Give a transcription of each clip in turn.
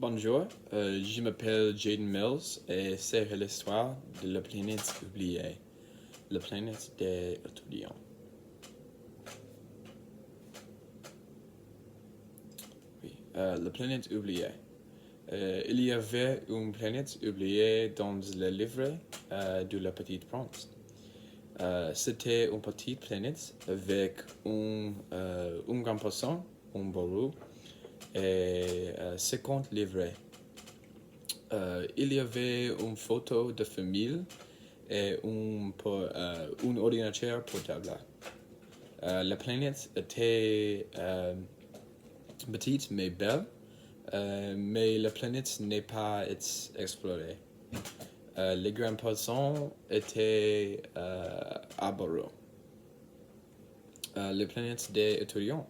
Bonjour, je m'appelle Jaden Mills et c'est l'histoire de la planète oubliée, la planète des étudiants. Oui, la planète oubliée. Il y avait une planète oubliée dans le livre de la Petite Prince. C'était une petite planète avec un grand poisson, un barreau et 50 livrets. Il y avait une photo de famille et un ordinateur portable. La planète était petite mais belle, mais la planète n'est pas explorée. Les grands poissons étaient à Barreau. Les planètes des étudiants.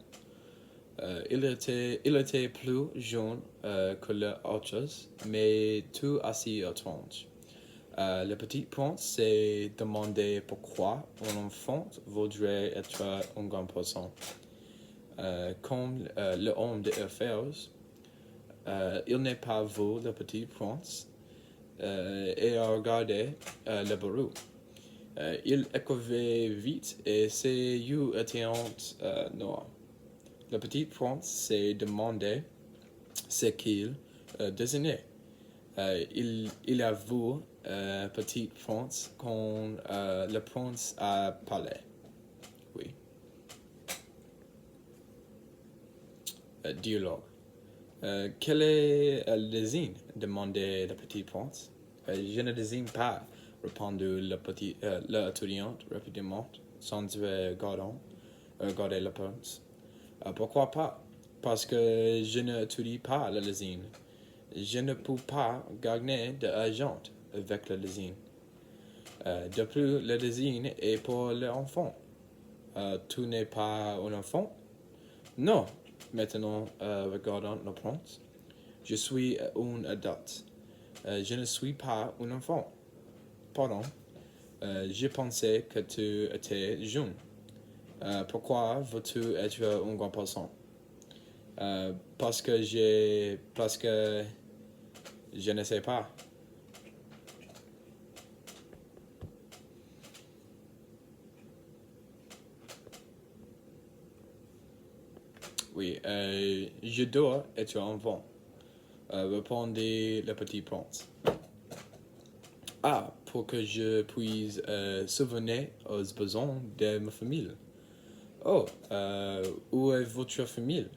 Il était plus jeune que les autres, mais tout assez étrange. Le petit prince s'est demandé pourquoi un enfant voudrait être un grand poisson. Comme l'homme d'affaires, il n'a pas vu le petit prince et a regardé le barreau. Il écrivait vite et ses yeux étaient noirs. Le petit prince s'est demandé ce qu'il désignait. Il a vu petit prince quand le prince a parlé. Oui. Dialogue. Quel est le désigne demandait le petit prince. Je ne désigne pas, répondit l'étudiant rapidement, sans regarder le prince. Pourquoi pas? Parce que je n'étudie pas la lésine. Je ne peux pas gagner d'argent avec la lésine. De plus, la lésine est pour l'enfant. Tu n'es pas un enfant? Non. Maintenant, regardons le prince. Je suis un adulte. Je ne suis pas un enfant. Pardon. Je pensais que tu étais jeune. Pourquoi veux-tu être un grand poisson? Parce que je ne sais pas. Oui, je dois être enfant, répondit le petit prince. Ah, pour que je puisse souvenir aux besoins de ma famille. Oh, où est votre famille?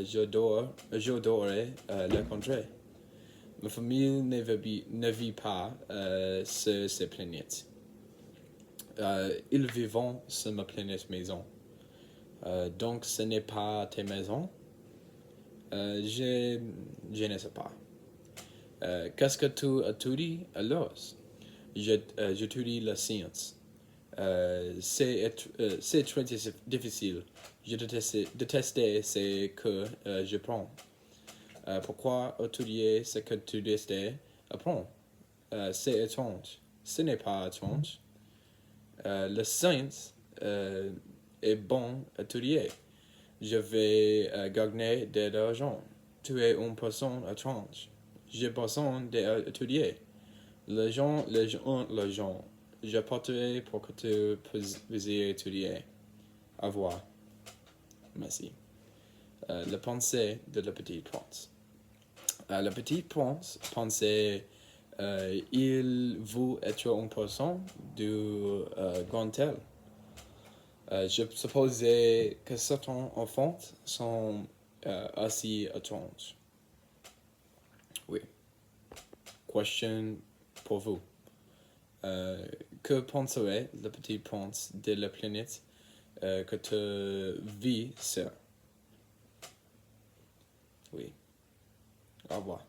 J'adorerais la rencontrer. Ma famille ne vit pas sur ces planètes. Ils vivent sur ma planète maison. Donc ce n'est pas tes maisons? Je ne sais pas. Qu'est-ce que tu étudies alors? J'étudie la science. C'est très difficile. Je déteste ce que je prends. Pourquoi étudier ce que tu détestes apprendre? C'est étrange. Ce n'est pas étrange. La science est bon à étudier. Je vais gagner de l'argent. Tu es une personne étrange. J'ai besoin d'étudier. L'argent. Je parterai pour que tu puisses étudier. Au revoir. Merci. La pensée de la petite prince. La petite prince pensait il veut être une personne de grand tel. Je supposais que certains enfants sont assez étranges. Oui. Question pour vous. Que penserait le petit prince de la planète que tu vis sur? Oui. Au revoir.